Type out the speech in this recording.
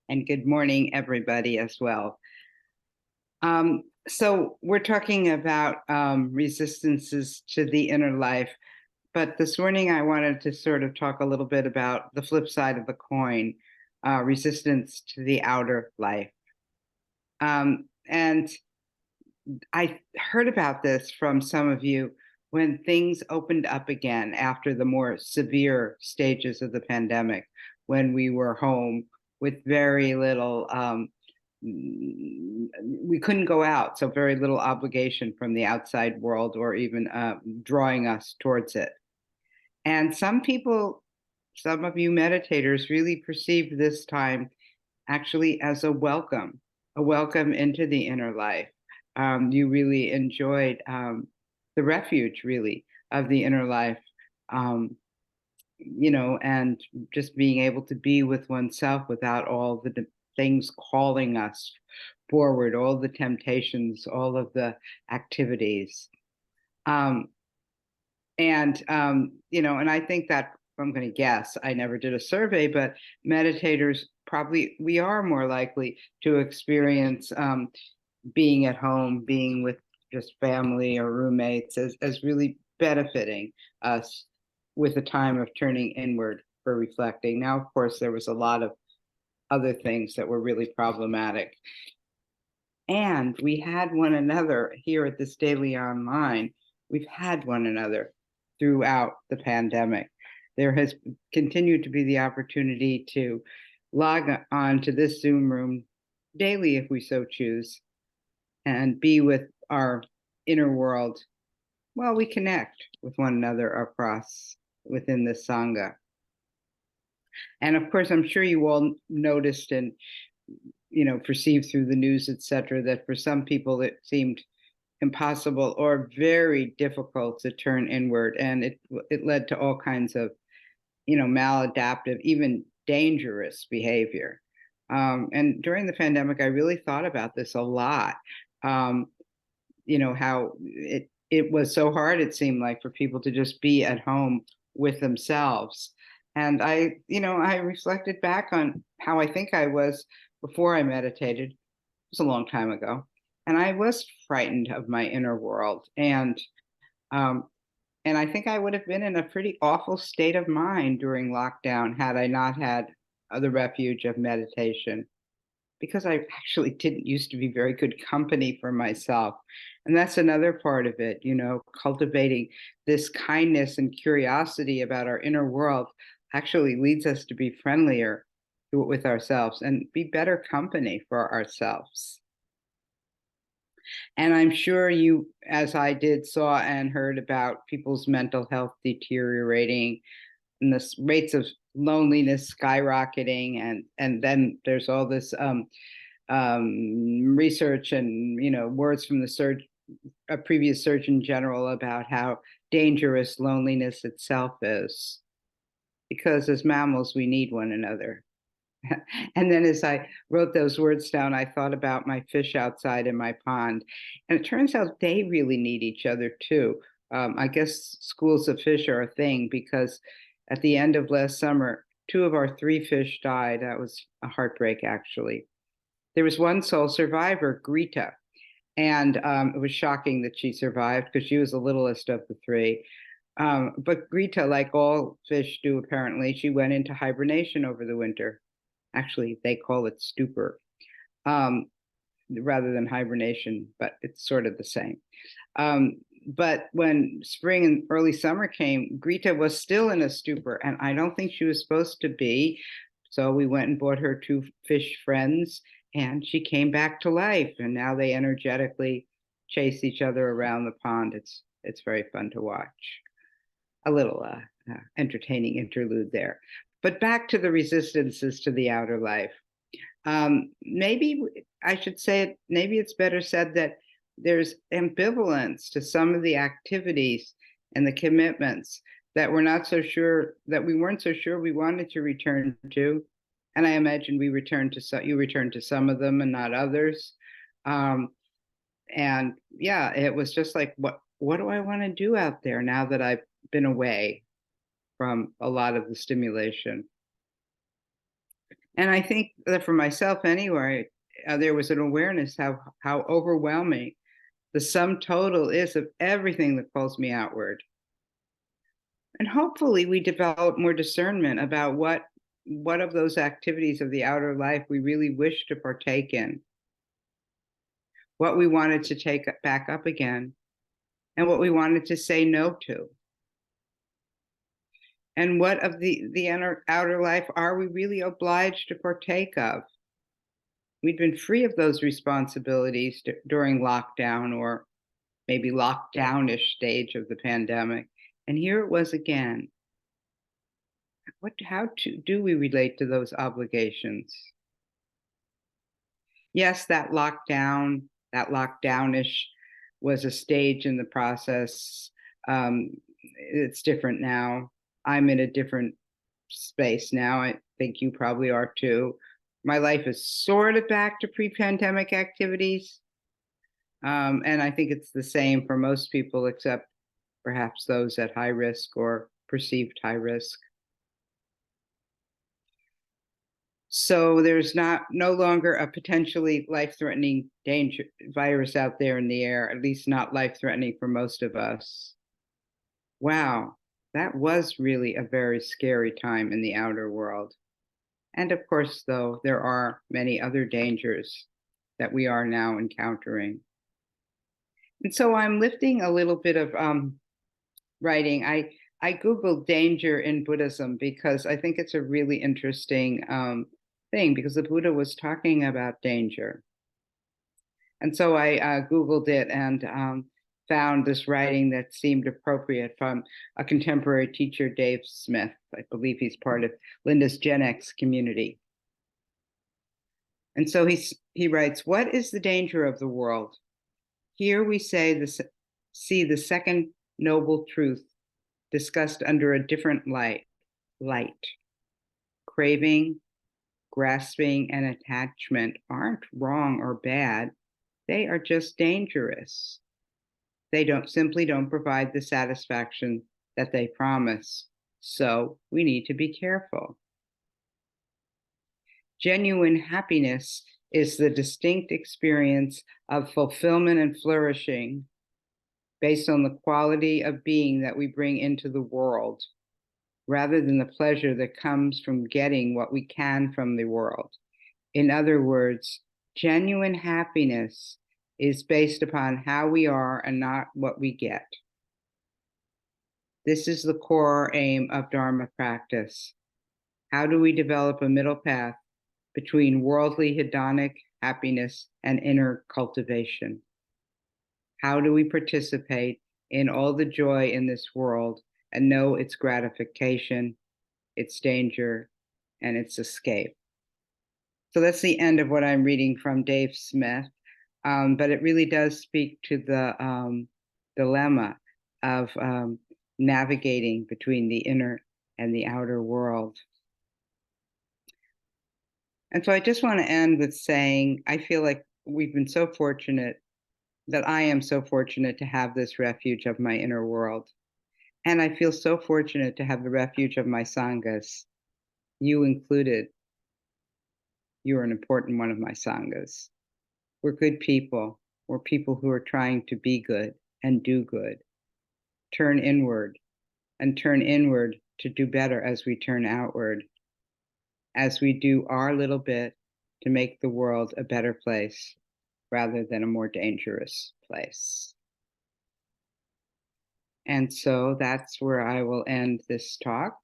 And good morning, everybody, as well. So we're talking about resistances to the inner life, but this morning I wanted to sort of talk a little bit about the flip side of the coin, resistance to the outer life. And I heard about this from some of you when things opened up again after the more severe stages of the pandemic, when we were home with very little, we couldn't go out, so very little obligation from the outside world or even drawing us towards it. And some people, some of you meditators, really perceived this time actually as a welcome into the inner life. You really enjoyed the refuge, really, of the inner life, and just being able to be with oneself without all the things calling us forward, all the temptations, all of the activities. And I think that I'm going to guess, I never did a survey, but meditators probably, we are more likely to experience being at home, being with just family or roommates as really benefiting us with a time of turning inward for reflecting. Now, of course, there was a lot of other things that were really problematic. And we had one another here at this Daily Online. We've had one another throughout the pandemic. There has continued to be the opportunity to log on to this Zoom room daily if we so choose and be with our inner world while we connect with one another across within this Sangha. And of course, I'm sure you all noticed and perceived through the news, etc., that for some people it seemed impossible or very difficult to turn inward, and it led to all kinds of maladaptive, even dangerous behavior. And during the pandemic, I really thought about this a lot. How it was so hard, it seemed like, for people to just be at home with themselves. And I reflected back on how I think I was before I meditated. It was a long time ago. And I was frightened of my inner world. And I think I would have been in a pretty awful state of mind during lockdown had I not had the refuge of meditation, because I actually didn't used to be very good company for myself. And that's another part of it, cultivating this kindness and curiosity about our inner world actually leads us to be friendlier with ourselves and be better company for ourselves. And I'm sure you, as I did, saw and heard about people's mental health deteriorating and the rates of loneliness skyrocketing. And then there's all this research and, words from a previous Surgeon General about how dangerous loneliness itself is. Because as mammals, we need one another. And then as I wrote those words down, I thought about my fish outside in my pond. And it turns out they really need each other too. I guess schools of fish are a thing, because at the end of last summer, 2 of our 3 fish died. That was a heartbreak, actually. There was one sole survivor, Greta. And it was shocking that she survived because she was the littlest of the 3. But Greta, like all fish do apparently, she went into hibernation over the winter. Actually, they call it stupor rather than hibernation, but it's sort of the same. But when spring and early summer came, Greta was still in a stupor, and I don't think she was supposed to be. So we went and bought her 2 fish friends, and she came back to life. And now they energetically chase each other around the pond. It's very fun to watch. A little entertaining interlude there. But back to the resistances to the outer life. Maybe I should say, maybe it's better said that there's ambivalence to some of the activities and the commitments that we weren't so sure we wanted to return to. And I imagine you returned to some of them and not others. And yeah, it was just like, what do I want to do out there now that I've been away from a lot of the stimulation? And I think that for myself anyway, there was an awareness how overwhelming the sum total is of everything that pulls me outward. And hopefully we develop more discernment about what of those activities of the outer life we really wish to partake in, what we wanted to take back up again, and what we wanted to say no to. And what of the outer life are we really obliged to partake of? We'd been free of those responsibilities during lockdown, or maybe lockdownish stage of the pandemic. And here it was again. Do we relate to those obligations? Yes, that lockdownish was a stage in the process. It's different now. I'm in a different space now. I think you probably are too. My life is sort of back to pre-pandemic activities. And I think it's the same for most people, except perhaps those at high risk or perceived high risk. So there's no longer a potentially life-threatening danger virus out there in the air, at least not life-threatening for most of us. Wow, that was really a very scary time in the outer world. And of course, though, there are many other dangers that we are now encountering. And so I'm lifting a little bit of writing. I Googled danger in Buddhism because I think it's a really interesting thing, because the Buddha was talking about danger. And so I Googled it and found this writing that seemed appropriate from a contemporary teacher, Dave Smith. I believe he's part of Linda's Gen X community. And so he writes, "What is the danger of the world? Here we see the second noble truth discussed under a different light. Craving, grasping, and attachment aren't wrong or bad. They are just dangerous. They simply don't provide the satisfaction that they promise. So we need to be careful. Genuine happiness is the distinct experience of fulfillment and flourishing based on the quality of being that we bring into the world, rather than the pleasure that comes from getting what we can from the world. In other words, genuine happiness is based upon how we are and not what we get. This is the core aim of Dharma practice. How do we develop a middle path between worldly hedonic happiness and inner cultivation? How do we participate in all the joy in this world and know its gratification, its danger, and its escape?" So that's the end of what I'm reading from Dave Smith. But it really does speak to the dilemma of navigating between the inner and the outer world. And so I just want to end with saying, I feel like we've been so fortunate, that I am so fortunate to have this refuge of my inner world. And I feel so fortunate to have the refuge of my sanghas, you included. You're an important one of my sanghas. We're good people. We're people who are trying to be good and do good. Turn inward to do better as we turn outward, as we do our little bit to make the world a better place rather than a more dangerous place. And so that's where I will end this talk.